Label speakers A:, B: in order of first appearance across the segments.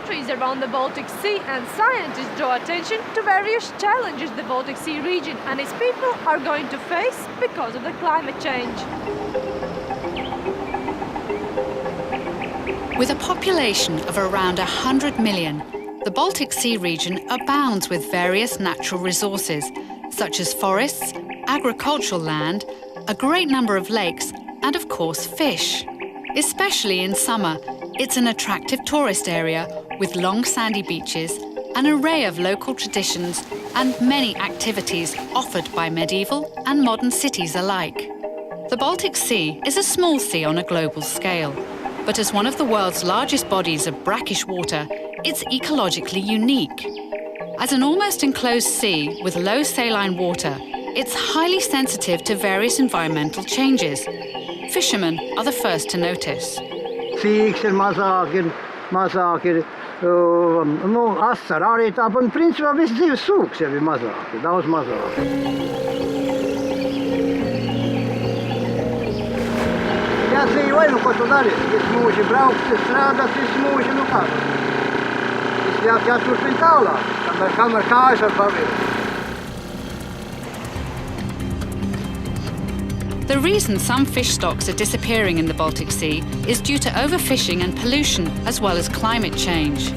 A: countries around the Baltic Sea, and scientists draw attention to various challenges the Baltic Sea region and its people are going to face because of the climate change.
B: With a population of around 100 million, the Baltic Sea region abounds with various natural resources, such as forests, agricultural land, a great number of lakes, and of course fish. Especially in summer, it's an attractive tourist area with long sandy beaches, an array of local traditions, and many activities offered by medieval and modern cities alike. The Baltic Sea is a small sea on a global scale, but as one of the world's largest bodies of brackish water, it's ecologically unique. As an almost enclosed sea with low saline water, it's highly sensitive to various environmental changes. Fishermen are the first to notice.
C: Sīksti mazāki, asari arī tāpat, principā viss dzīves sūks jau ir mazāki, daudz mazāki. Jādzīvoja, ko tu dari? Visu mūži braukt, strādāt, visu mūži, kā? Jāturpina tālāk, kamēr kājas var pavilkt.
B: The reason some fish stocks are disappearing in the Baltic Sea is due to overfishing and pollution, as well as climate change.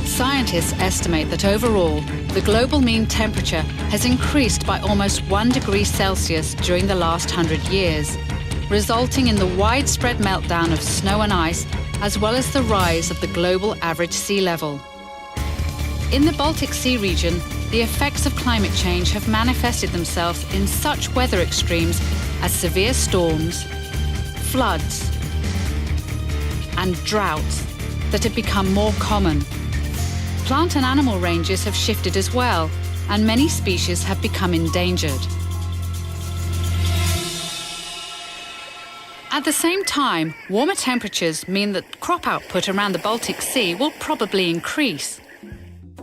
B: Scientists estimate that overall, the global mean temperature has increased by almost 1 degree Celsius during the last 100 years, resulting in the widespread meltdown of snow and ice, as well as the rise of the global average sea level. In the Baltic Sea region, the effects of climate change have manifested themselves in such weather extremes as severe storms, floods, and droughts that have become more common. Plant and animal ranges have shifted as well, and many species have become endangered. At the same time, warmer temperatures mean that crop output around the Baltic Sea will probably increase.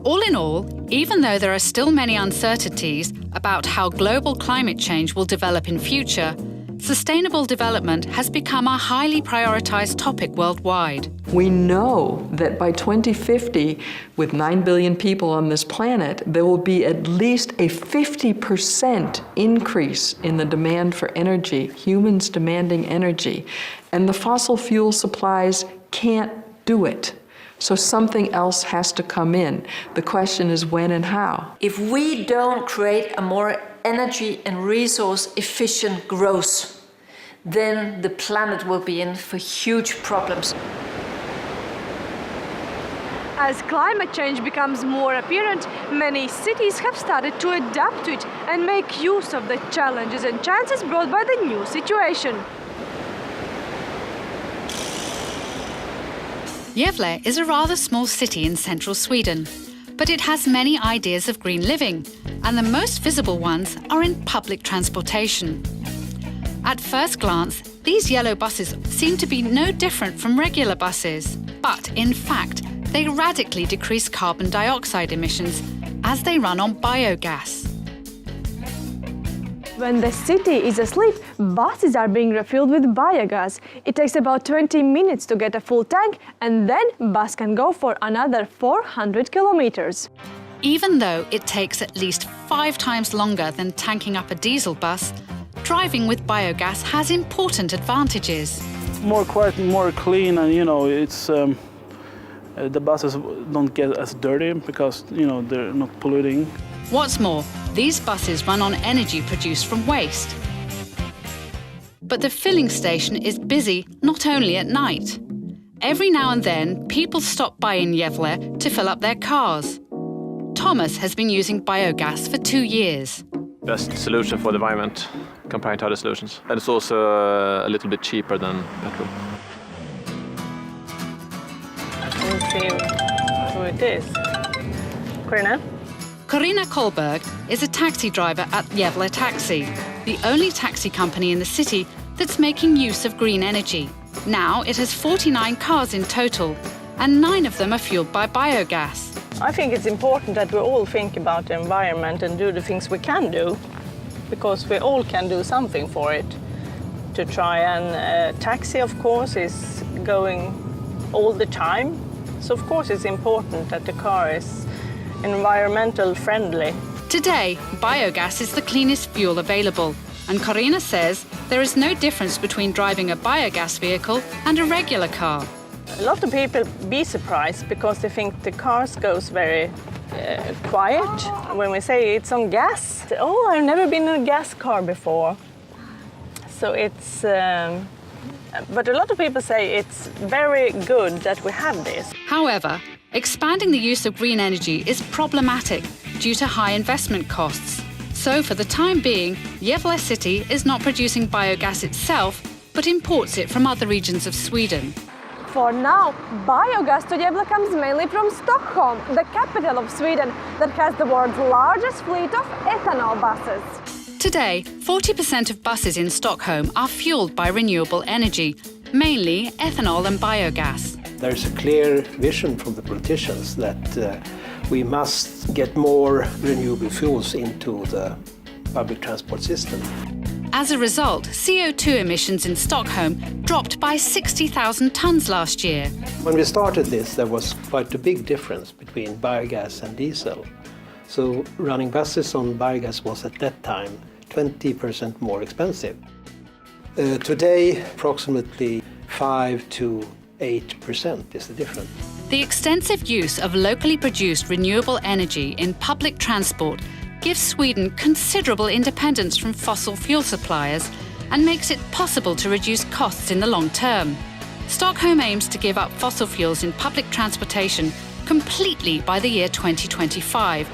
B: All in all, even though there are still many uncertainties about how global climate change will develop in future, sustainable development has become a highly prioritized topic worldwide.
D: We know that by 2050, with 9 billion people on this planet, there will be at least a 50% increase in the demand for energy, humans demanding energy, and the fossil fuel supplies can't do it. So something else has to come in. The question is when and how.
E: If we don't create a more energy and resource efficient growth, then the planet will be in for huge problems.
A: As climate change becomes more apparent, many cities have started to adapt to it and make use of the challenges and chances brought by the new situation.
B: Gävle is a rather small city in central Sweden, but it has many ideas of green living, and the most visible ones are in public transportation. At first glance, these yellow buses seem to be no different from regular buses, but in fact, they radically decrease carbon dioxide emissions as they run on biogas.
A: When the city is asleep, buses are being refilled with biogas. It takes about 20 minutes to get a full tank, and then bus can go for another 400 kilometers.
B: Even though it takes at least 5 times longer than tanking up a diesel bus, driving with biogas has important advantages.
F: More quiet, more clean, and it's the buses don't get as dirty because they're not polluting.
B: What's more, these buses run on energy produced from waste. But the filling station is busy not only at night. Every now and then, people stop by in Gävle to fill up their cars. Thomas has been using biogas for 2 years.
G: Best solution for the environment compared to other solutions. And it's also a little bit cheaper than petrol.
H: Let's see who it is. Corina?
B: Corina Kolberg is a taxi driver at Gävle Taxi, the only taxi company in the city that's making use of green energy. Now it has 49 cars in total, and 9 of them are fueled by biogas.
H: I think it's important that we all think about the environment and do the things we can do, because we all can do something for it. To try and taxi, of course, is going all the time, So of course it's important that the car is environmental friendly.
B: Today, biogas is the cleanest fuel available, and Karina says there is no difference between driving a biogas vehicle and a regular car.
H: A lot of people be surprised because they think the cars goes very quiet. When we say it's on gas, oh, I've never been in a gas car before. So it's, but a lot of people say it's very good that we have this.
B: However, expanding the use of green energy is problematic due to high investment costs. So for the time being, Gävle city is not producing biogas itself, but imports it from other regions of Sweden.
A: For now, biogas to Gävle comes mainly from Stockholm, the capital of Sweden, that has the world's largest fleet of ethanol buses.
B: Today, 40% of buses in Stockholm are fueled by renewable energy, mainly ethanol and biogas.
I: There's a clear vision from the politicians that we must get more renewable fuels into the public transport system.
B: As a result, CO2 emissions in Stockholm dropped by 60,000 tons last year.
I: When we started this, there was quite a big difference between biogas and diesel. So running buses on biogas was at that time 20% more expensive. Today, approximately 5 to 8% is the difference.
B: The extensive use of locally produced renewable energy in public transport gives Sweden considerable independence from fossil fuel suppliers and makes it possible to reduce costs in the long term. Stockholm aims to give up fossil fuels in public transportation completely by the year 2025.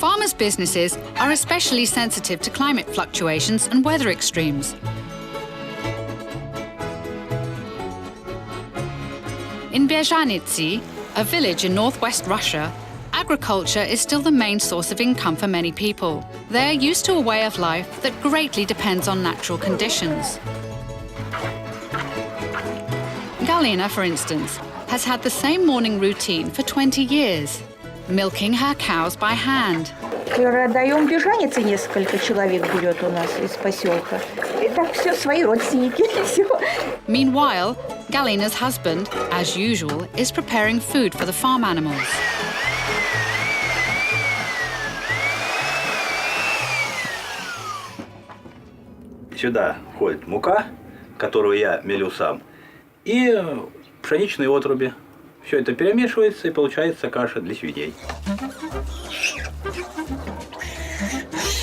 B: Farmers' businesses are especially sensitive to climate fluctuations and weather extremes. In Bezhanitsi, a village in northwest Russia, agriculture is still the main source of income for many people. They're used to a way of life that greatly depends on natural conditions. Galina, for instance, has had the same morning routine for 20 years, milking her cows by hand.
J: Продаем бежаницы, несколько человек берет у нас из поселка. И так все свои родственники.
B: Meanwhile, Galina's husband, as usual, is preparing food for the farm animals.
K: Сюда входит мука, которую я мелю сам, и пшеничные отруби. Все это перемешивается, и получается каша для свиней.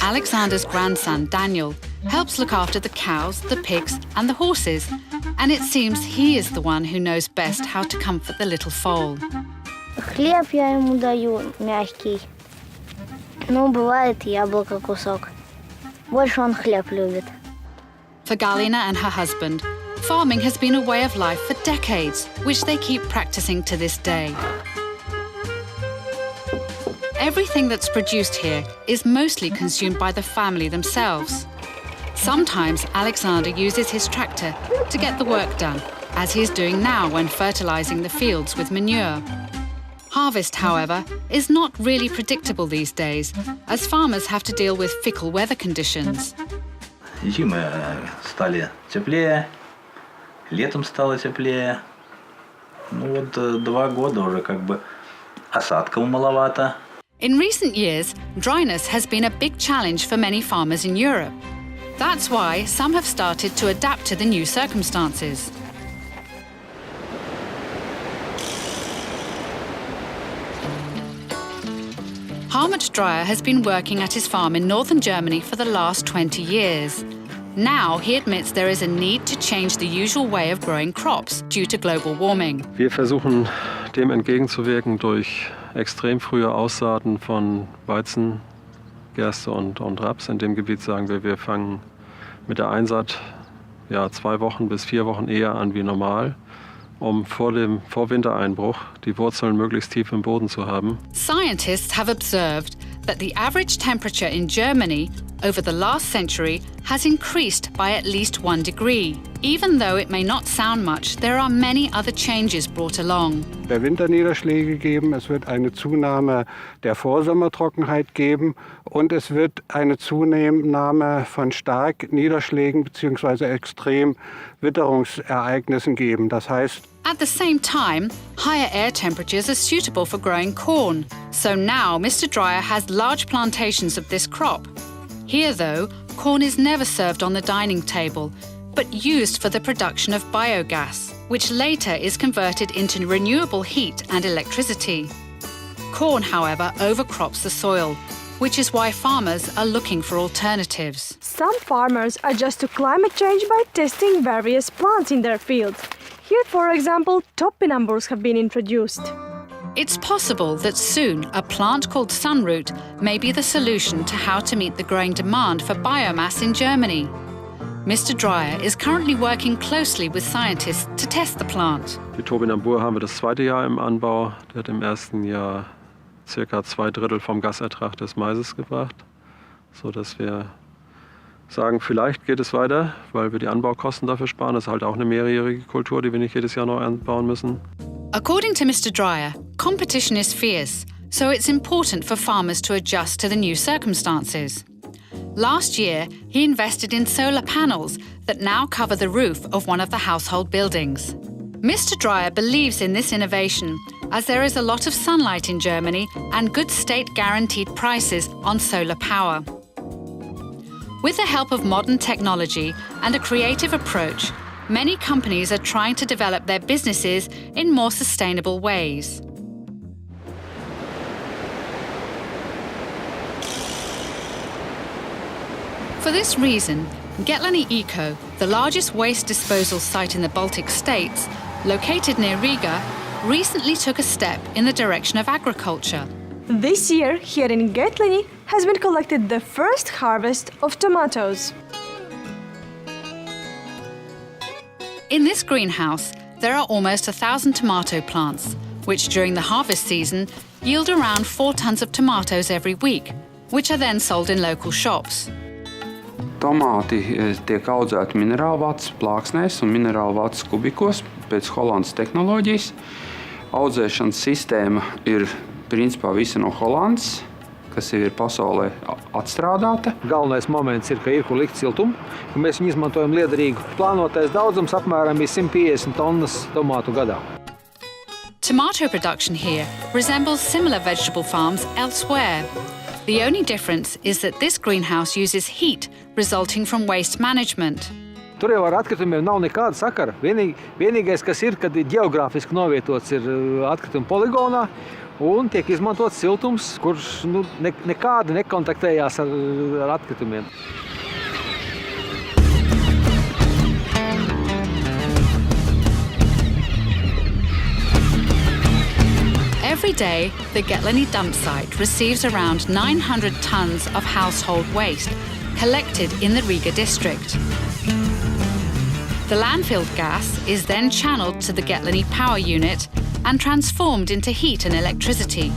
B: Alexander's grandson, Daniel, helps look after the cows, the pigs and the horses, and it seems he is the one who knows best how to comfort the little foal.
L: Хлеб я ему даю мягкий. Ну, бывает яблоко кусок. Больше он хлеб любит.
B: For Galina and her husband, farming has been a way of life for decades, which they keep practicing to this day. Everything that's produced here is mostly consumed by the family themselves. Sometimes Alexander uses his tractor to get the work done, as he is doing now when fertilizing the fields with manure. Harvest, however, is not really predictable these days, as farmers have to deal with fickle weather conditions.
K: Зимы стали теплее, летом стало теплее. Ну вот 2 года уже как бы осадков маловато.
B: In recent years, dryness has been a big challenge for many farmers in Europe. That's why some have started to adapt to the new circumstances. Harmut Dreyer has been working at his farm in northern Germany for the last 20 years. Now he admits there is a need to change the usual way of growing crops due to global warming.
M: Wir versuchen dem entgegenzuwirken durch extrem frühe Aussaaten von Weizen, Gerste und Raps. In dem Gebiet sagen wir fangen mit der Einsaat 2 Wochen bis 4 Wochen eher an wie normal, um vor Wintereinbruch die Wurzeln möglichst tief im Boden zu haben.
B: Scientists have observed that the average temperature in Germany over the last century has increased by at least 1 degree. Even though it may not sound much, there are many other changes brought along.
N: Der Winterniederschläge geben, es wird eine Zunahme der Vorsommertrockenheit geben und es wird eine Zunahme von Starkniederschlägen bzw. Extremwitterungsereignissen geben. Das heißt,
B: at the same time, higher air temperatures are suitable for growing corn. So now Mr. Dreyer has large plantations of this crop. Here, though, corn is never served on the dining table, but used for the production of biogas, which later is converted into renewable heat and electricity. Corn, however, overcrops the soil, which is why farmers are looking for alternatives.
A: Some farmers adjust to climate change by testing various plants in their fields. Here, for example, topinambours have been introduced.
B: It's possible that soon a plant called sunroot may be the solution to how to meet the growing demand for biomass in Germany. Mr. Dreyer is currently working closely with scientists to test the plant.
M: Die Topinambur haben wir das zweite Jahr im Anbau. Der hat im ersten Jahr ca. 2/3 vom Gasertrag des Maises gebracht, sodass wir sagen, vielleicht geht es weiter, weil wir die Anbaukosten dafür sparen. Das ist halt auch eine mehrjährige Kultur, die wir nicht jedes Jahr neu anbauen müssen.
B: According to Mr. Dreyer, competition is fierce, so it's important for farmers to adjust to the new circumstances. Last year, he invested in solar panels that now cover the roof of one of the household buildings. Mr. Dreyer believes in this innovation as there is a lot of sunlight in Germany and good state-guaranteed prices on solar power. With the help of modern technology and a creative approach, many companies are trying to develop their businesses in more sustainable ways. For this reason, Getlani Eco, the largest waste disposal site in the Baltic states, located near Riga, recently took a step in the direction of agriculture.
A: This year, here in Getlani, has been collected the first harvest of tomatoes.
B: In this greenhouse, there are almost 1,000 tomato plants, which during the harvest season yield around 4 tons of tomatoes every week, which are then sold in local shops.
O: Tomāti tiek audzēti minerālvats plāksnēs un minerālvats kubikos pēc Holandas tehnoloģijas. Audzēšanas sistēma ir principā visa no Holandas, kas ir pasaulē atstrādāta.
I: Galvenais moments ir, ka ir kur likt siltumu, ka mēs viņu izmantojam liederīgi. Plānotais daudzums apmēram ir 150 tonnas tomātu gadā.
B: Tomato production here resembles similar vegetable farms elsewhere. The only difference is that this greenhouse uses heat resulting from waste management.
I: Tur jau ar atkritumiem nav nekāda sakara. Vienīgais, kas ir, kad ģeogrāfiski novietots ir atkrituma poligonā un tiek izmantots siltums, kurš nekādi nekontaktējās ar atkritumiem.
B: Every day, the Getlani dump site receives around 900 tons of household waste collected in the Riga district. The landfill gas is then channeled to the Getlani power unit and transformed into heat and electricity,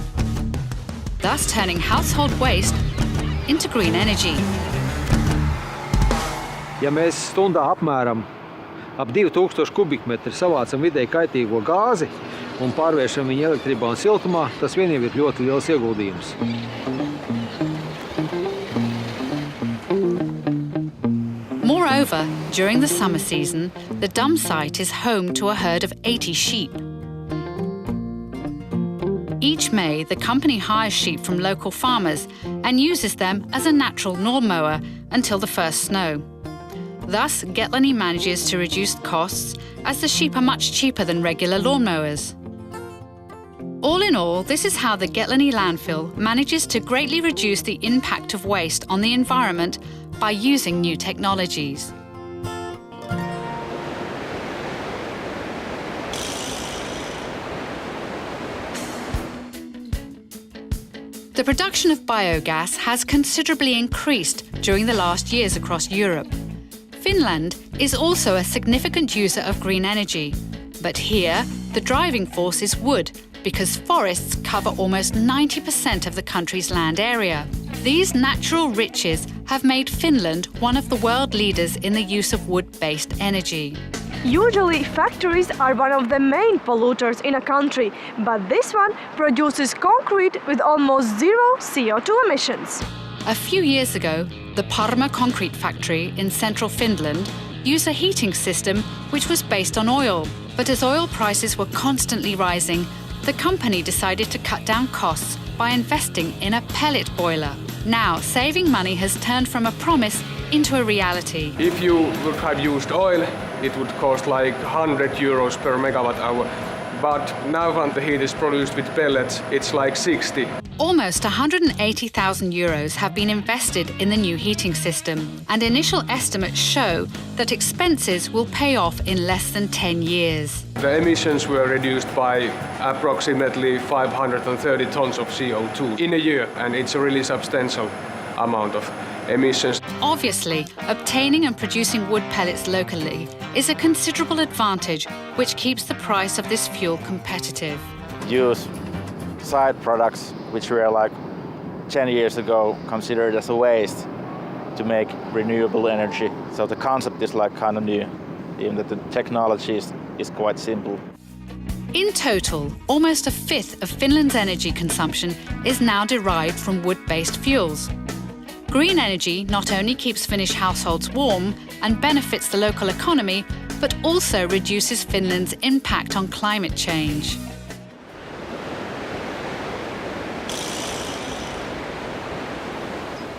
B: thus turning household waste into green energy.
I: Ja mēs stundā apmēram ap 2000 kubikmetri savācam vidēji kaitīgo gāzi un pārvēršam viņu elektrībā un siltumā, tas vien jau ir ļoti liels ieguldījums.
B: Moreover, during the summer season, the dump site is home to a herd of 80 sheep. Each May, the company hires sheep from local farmers and uses them as a natural lawnmower until the first snow. Thus, Getlani manages to reduce costs as the sheep are much cheaper than regular lawnmowers. All in all, this is how the Getlani landfill manages to greatly reduce the impact of waste on the environment by using new technologies. The production of biogas has considerably increased during the last years across Europe. Finland is also a significant user of green energy, but here the driving force is wood because forests cover almost 90% of the country's land area. These natural riches have made Finland one of the world leaders in the use of wood-based energy.
A: Usually, factories are one of the main polluters in a country, but this one produces concrete with almost zero CO2 emissions.
B: A few years ago, the Parma concrete factory in central Finland used a heating system which was based on oil. But as oil prices were constantly rising, the company decided to cut down costs by investing in a pellet boiler. Now, saving money has turned from a promise into a reality.
P: If you would have used oil, it would cost like 100 euros per megawatt hour. But now when the heat is produced with pellets, it's like 60.
B: Almost 180,000 euros have been invested in the new heating system, and initial estimates show that expenses will pay off in less than 10 years.
P: The emissions were reduced by approximately 530 tons of CO2 in a year, and it's a really substantial amount of emissions.
B: Obviously, obtaining and producing wood pellets locally is a considerable advantage, which keeps the price of this fuel competitive.
Q: Use side products which were like 10 years ago considered as a waste to make renewable energy. So the concept is like kind of new, even that the technology is quite simple.
B: In total, almost a fifth of Finland's energy consumption is now derived from wood-based fuels. Green energy not only keeps Finnish households warm and benefits the local economy, but also reduces Finland's impact on climate change.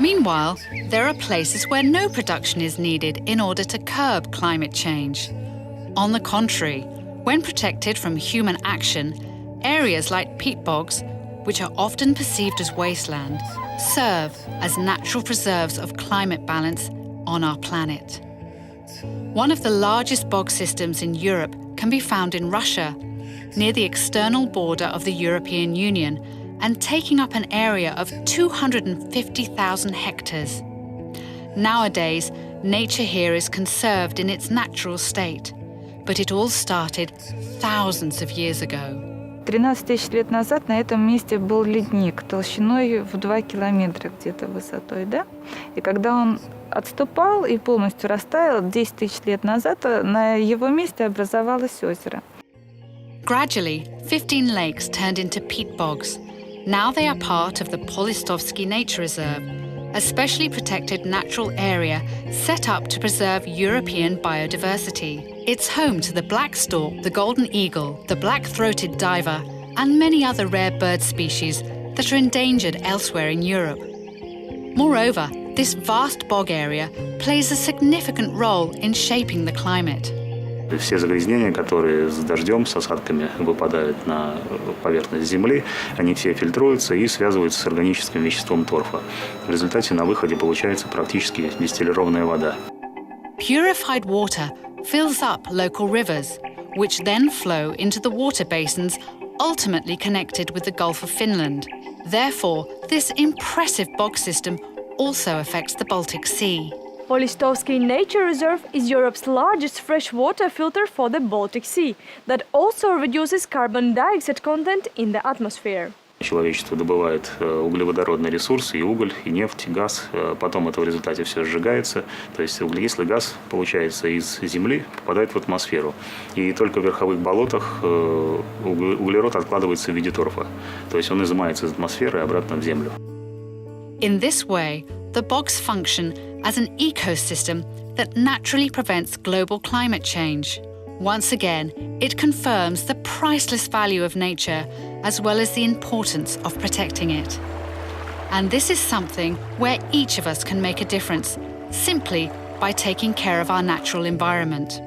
B: Meanwhile, there are places where no production is needed in order to curb climate change. On the contrary, when protected from human action, areas like peat bogs, which are often perceived as wasteland, serve as natural preserves of climate balance on our planet. One of the largest bog systems in Europe can be found in Russia, near the external border of the European Union, and taking up an area of 250,000 hectares. Nowadays, nature here is conserved in its natural state, but it all started thousands of years ago.
R: 13 тысяч лет назад на этом месте был ледник толщиной в 2 километра где-то высотой, да? И когда он отступал и полностью растаял 10 тысяч лет назад, на его месте образовалось озеро.
B: Gradually, 15 lakes turned into peat bogs. Now they are part of the Polistovsky Nature Reserve, a specially protected natural area set up to preserve European biodiversity. It's home to the black stork, the golden eagle, the black-throated diver, and many other rare bird species that are endangered elsewhere in Europe. Moreover, this vast bog area plays a significant role in shaping the climate.
K: Все загрязнения, которые с дождем, с осадками выпадают на поверхность Земли, они все фильтруются и связываются с органическим веществом торфа. В результате на выходе получается практически дистиллированная вода.
B: Purified water fills up local rivers, which then flow into the water basins ultimately connected with the Gulf of Finland. Therefore, this impressive bog system also affects the Baltic Sea.
A: Polistovsky Nature Reserve is Europe's largest freshwater filter for the Baltic Sea that also reduces carbon dioxide content in the atmosphere.
K: Человечество добывает углеводородные ресурсы, и уголь, и нефть, и газ. Потом это в результате все сжигается. То есть углекислый газ получается из земли, попадает в атмосферу. И только в верховых болотах углерод откладывается в виде торфа. То есть он изымается из атмосферы и обратно в землю.
B: In this way, the bogs function as an ecosystem that naturally prevents global climate change. Once again, it confirms the priceless value of nature as well as the importance of protecting it. And this is something where each of us can make a difference, simply by taking care of our natural environment.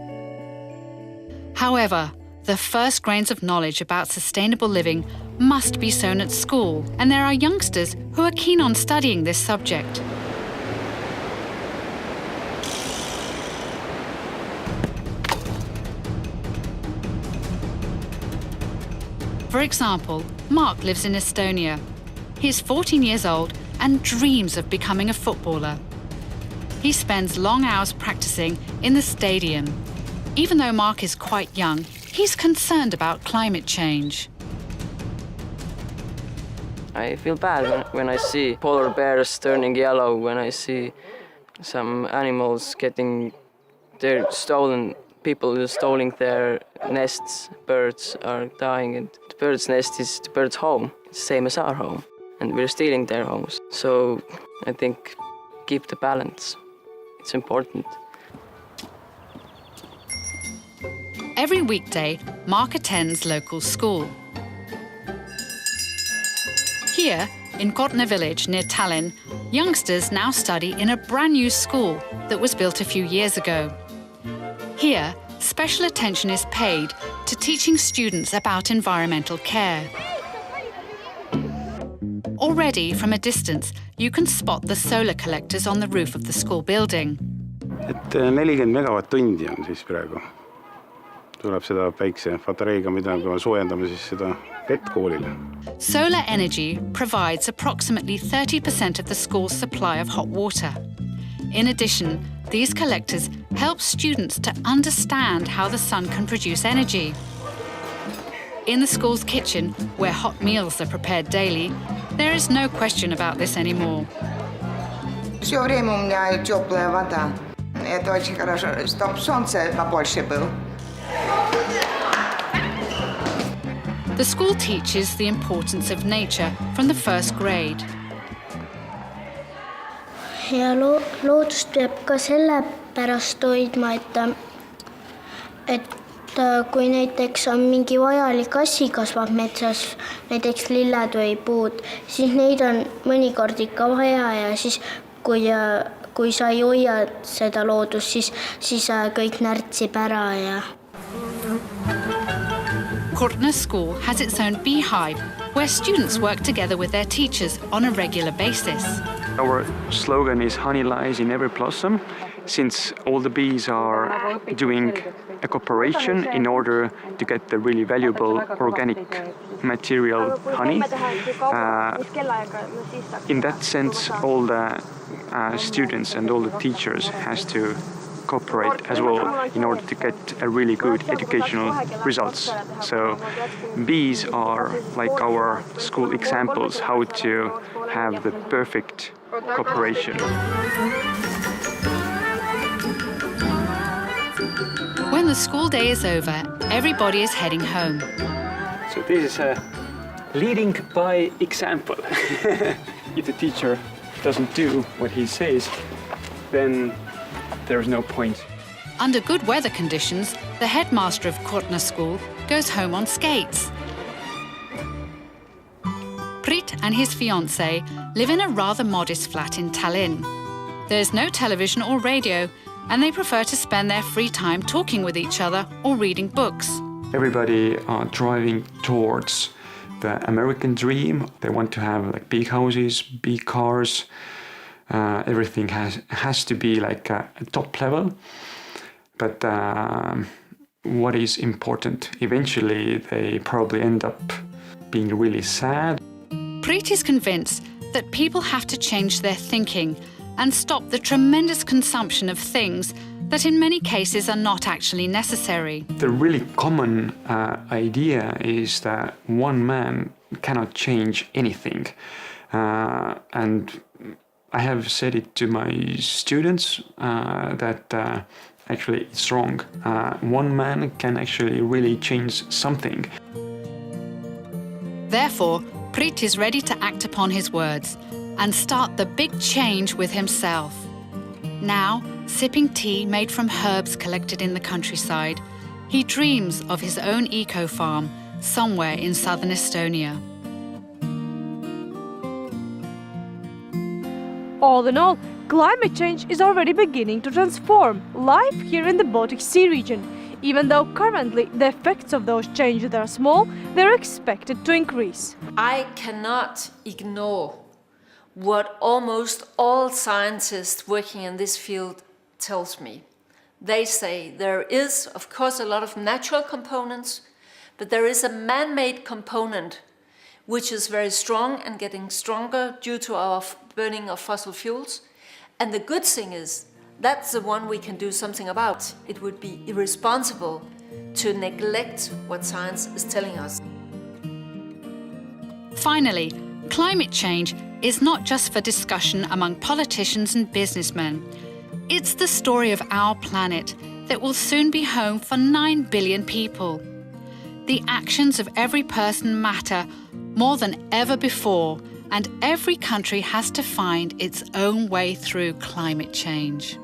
B: However, the first grains of knowledge about sustainable living must be sown at school, and there are youngsters who are keen on studying this subject. For example, Mark lives in Estonia. He's 14 years old and dreams of becoming a footballer. He spends long hours practicing in the stadium. Even though Mark is quite young, he's concerned about climate change.
S: I feel bad when I see polar bears turning yellow, when I see some animals getting their stolen, people are stealing their nests, birds are dying, and the bird's nest is the bird's home, it's the same as our home, and we're stealing their homes. So I think keep the balance, it's important.
B: Every weekday, Mark attends local school. Here, in Kotna village near Tallinn, youngsters now study in a brand new school that was built a few years ago. Here, special attention is paid to teaching students about environmental care. Already, from a distance, you can spot the solar collectors on the roof of the school building.
T: 40 megavatt-tundi on siis praegu. Tuleb seda päikesepatareiga, mida me soojendame siis seda vett koolile.
B: Solar energy provides approximately 30% of the school's supply of hot water. In addition, these collectors help students to understand how the sun can produce energy. In the school's kitchen, where hot meals are prepared daily, there is no question about this anymore.
U: Всё время у меня теплая вода. Это очень хорошо, чтоб солнце побольше было.
B: The school teaches the importance of nature from the first grade.
L: Ja loodust peab ka sellepärast hoidma, et kui näiteks on mingi vajalik asi kasvab metsas, näiteks lilled või puud, siis neid on mõnikord ikka vaja ja siis kui sa ei hoia seda loodust, siis kõik närtsib ära ja...
B: Kotna School has its own beehive, where students work together with their teachers on a regular basis.
V: Our slogan is "Honey lies in every blossom," since all the bees are doing a cooperation in order to get the really valuable organic material honey. In that sense, all the students and all the teachers has to cooperate as well in order to get a really good educational results. So bees are like our school examples how to have the perfect cooperation.
B: When the school day is over, everybody is heading home.
V: So this is a leading by example. If the teacher doesn't do what he says, then there's no point.
B: Under good weather conditions, the headmaster of Kotna School goes home on skates. Prit and his fiancée live in a rather modest flat in Tallinn. There's no television or radio, and they prefer to spend their free time talking with each other or reading books.
V: Everybody are driving towards the American dream. They want to have like big houses, big cars. Everything has to be like a top level. But what is important, eventually they probably end up being really sad.
B: Prit is convinced that people have to change their thinking and stop the tremendous consumption of things that in many cases are not actually necessary.
V: The really common idea is that one man cannot change anything. And I have said it to my students that actually it's wrong. One man can actually really change something.
B: Therefore, Prit is ready to act upon his words and start the big change with himself. Now, sipping tea made from herbs collected in the countryside, he dreams of his own eco-farm somewhere in southern Estonia.
A: All in all, climate change is already beginning to transform life here in the Baltic Sea region. Even though currently the effects of those changes are small, they're expected to increase.
E: I cannot ignore what almost all scientists working in this field tells me. They say there is, of course, a lot of natural components, but there is a man-made component which is very strong and getting stronger due to our burning of fossil fuels. And the good thing is, that's the one we can do something about. It would be irresponsible to neglect what science is telling us.
B: Finally, Climate change is not just for discussion among politicians and businessmen. It's the story of our planet that will soon be home for 9 billion people. The actions of every person matter more than ever before, and every country has to find its own way through climate change.